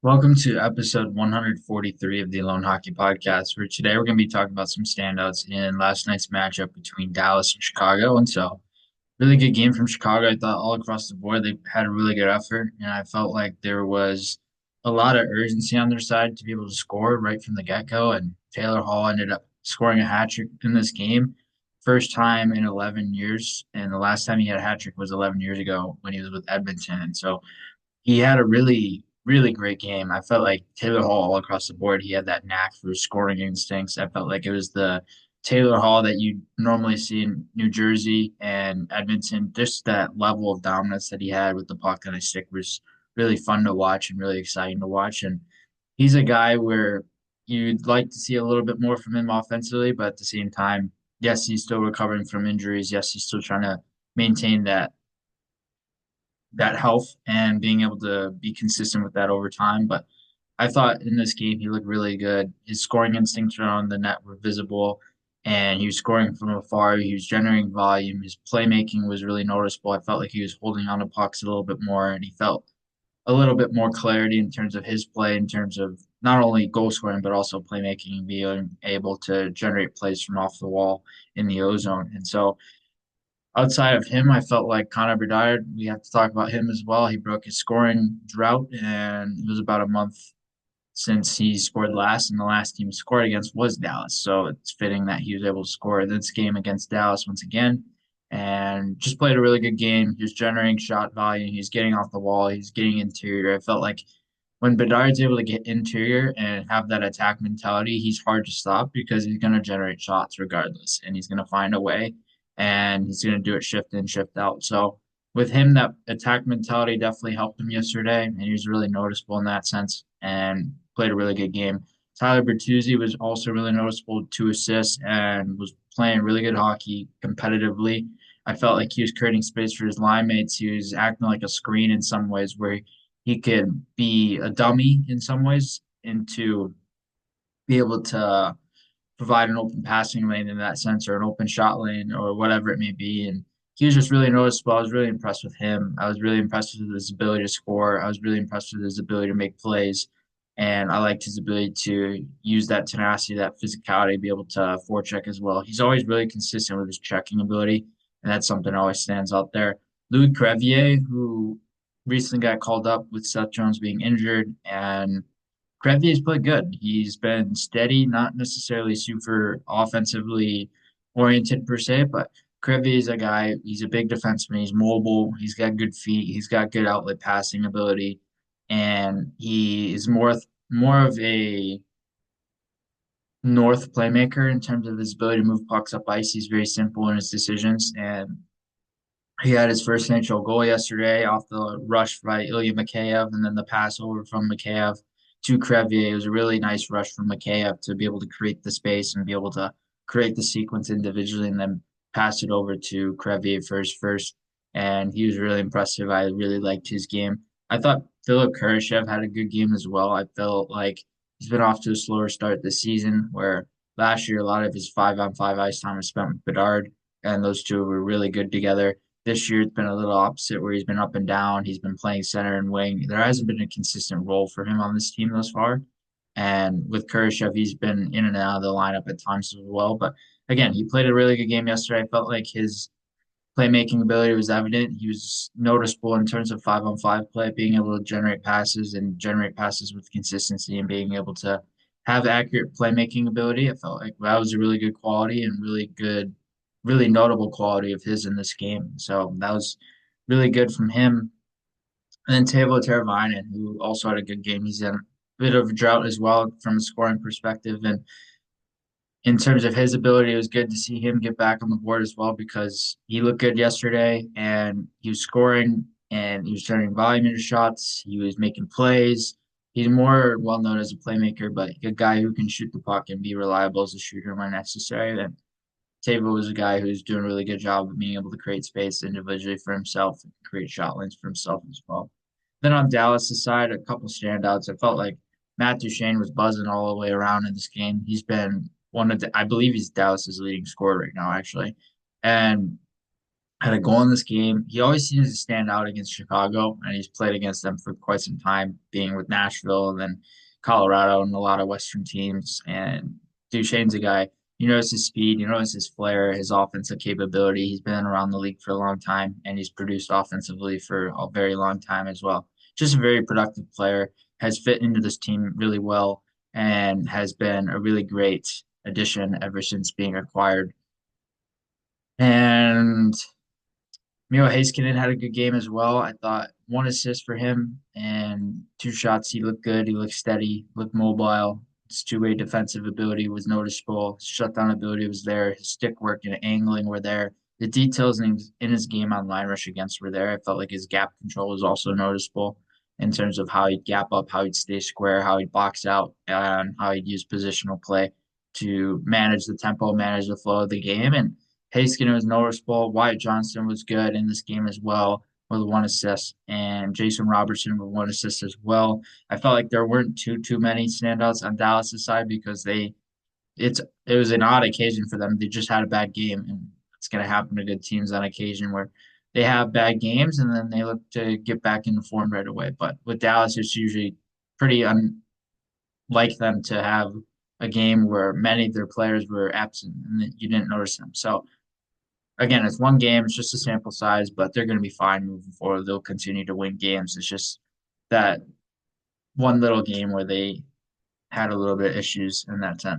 Welcome to episode 143 of the Loane Hockey Podcast, where today we're going to be talking about some standouts in last night's matchup between Dallas and Chicago. And so, really good game from Chicago. I thought all across the board they had a really good effort, and I felt like there was a lot of urgency on their side to be able to score right from the get-go. And Taylor Hall ended up scoring a hat trick in this game, first time in 11 years, and the last time he had a hat trick was 11 years ago when he was with Edmonton. And so he had a really, really great game. I felt like Taylor Hall all across the board, he had that knack for scoring instincts. I felt like it was the Taylor Hall that you normally see in New Jersey and Edmonton. Just that level of dominance that he had with the puck on his stick was really fun to watch and really exciting to watch. And he's a guy where you'd like to see a little bit more from him offensively, but at the same time, yes, he's still recovering from injuries. Yes, he's still trying to maintain that health and being able to be consistent with that over time. But I thought in this game he looked really good. His scoring instincts around the net were visible, and he was scoring from afar. He was generating volume. His playmaking was really noticeable. I felt like he was holding on to pucks a little bit more, and he felt a little bit more clarity in terms of his play, in terms of not only goal scoring but also playmaking and being able to generate plays from off the wall in the ozone. And so outside of him, I felt like Connor Bedard, we have to talk about him as well. He broke his scoring drought, and it was about a month since he scored last, and the last team he scored against was Dallas. So it's fitting that he was able to score this game against Dallas once again and just played a really good game. He was generating shot volume, he's getting off the wall, he's getting interior. I felt like when Bedard's able to get interior and have that attack mentality, he's hard to stop because he's going to generate shots regardless, and he's going to find a way, and he's going to do it shift in, shift out. So with him, that attack mentality definitely helped him yesterday, and he was really noticeable in that sense and played a really good game. Tyler Bertuzzi was also really noticeable, 2 assists, and was playing really good hockey competitively. I felt like he was creating space for his line mates. He was acting like a screen in some ways where he could be a dummy in some ways and to be able to provide an open passing lane in that sense or an open shot lane or whatever it may be. And he was just really noticeable. I was really impressed with him. I was really impressed with his ability to score. I was really impressed with his ability to make plays. And I liked his ability to use that tenacity, that physicality, be able to forecheck as well. He's always really consistent with his checking ability, and that's something that always stands out there. Louis Crevier, who recently got called up with Seth Jones being injured, and Crevier's played good. He's been steady, not necessarily super offensively oriented per se, but Crevier is a guy, he's a big defenseman. He's mobile. He's got good feet. He's got good outlet passing ability. And he is more of a north playmaker in terms of his ability to move pucks up ice. He's very simple in his decisions. And he had his first NHL goal yesterday off the rush by Ilya Mikheyev and then the pass over from Mikheyev to Crevier. It was a really nice rush from Mikheyev to be able to create the space and be able to create the sequence individually and then pass it over to Crevier for his first. And he was really impressive. I really liked his game. I thought Philip Kurashev had a good game as well. I felt like he's been off to a slower start this season, where last year a lot of his 5-on-5 ice time was spent with Bedard, and those two were really good together. This year it's been a little opposite where he's been up and down. He's been playing center and wing. There hasn't been a consistent role for him on this team thus far. And with Kurashev, he's been in and out of the lineup at times as well. But again, he played a really good game yesterday. I felt like his playmaking ability was evident. He was noticeable in terms of 5-on-5 play, being able to generate passes with consistency and being able to have accurate playmaking ability. I felt like that was a really good quality and really good, really notable quality of his in this game. So that was really good from him. And then Teuvo Teravainen, who also had a good game. He's in a bit of a drought as well from a scoring perspective. And in terms of his ability, it was good to see him get back on the board as well because he looked good yesterday and he was scoring and he was turning volume into shots. He was making plays. He's more well known as a playmaker, but a guy who can shoot the puck and be reliable as a shooter when necessary. And Tavo was a guy who's doing a really good job of being able to create space individually for himself and create shot lanes for himself as well. Then on Dallas' side, a couple standouts. I felt like Matt Duchene was buzzing all the way around in this game. He's been I believe he's Dallas's leading scorer right now, actually. And had a goal in this game. He always seems to stand out against Chicago, and he's played against them for quite some time, being with Nashville and then Colorado and a lot of Western teams. And Duchesne's a guy, you notice his speed, you notice his flair, his offensive capability. He's been around the league for a long time, and he's produced offensively for a very long time as well. Just a very productive player, has fit into this team really well, and has been a really great addition ever since being acquired. And Miro Heiskanen had a good game as well. I thought one assist for him and two shots. He looked good. He looked steady, looked mobile. His two-way defensive ability was noticeable. His shutdown ability was there. His stick work and angling were there. The details in his game on line rush against were there. I felt like his gap control was also noticeable in terms of how he'd gap up, how he'd stay square, how he'd box out, and how he'd use positional play to manage the tempo, manage the flow of the game. And Haskin was noticeable. Wyatt Johnston was good in this game as well with one assist, and Jason Robertson with one assist as well. I felt like there weren't too many standouts on Dallas' side because it was an odd occasion for them. They just had a bad game, and it's going to happen to good teams on occasion where they have bad games and then they look to get back into form right away. But with Dallas, it's usually pretty unlike them to have a game where many of their players were absent and you didn't notice them. So again, it's one game, it's just a sample size, but they're going to be fine moving forward. They'll continue to win games. It's just that one little game where they had a little bit of issues in that sense.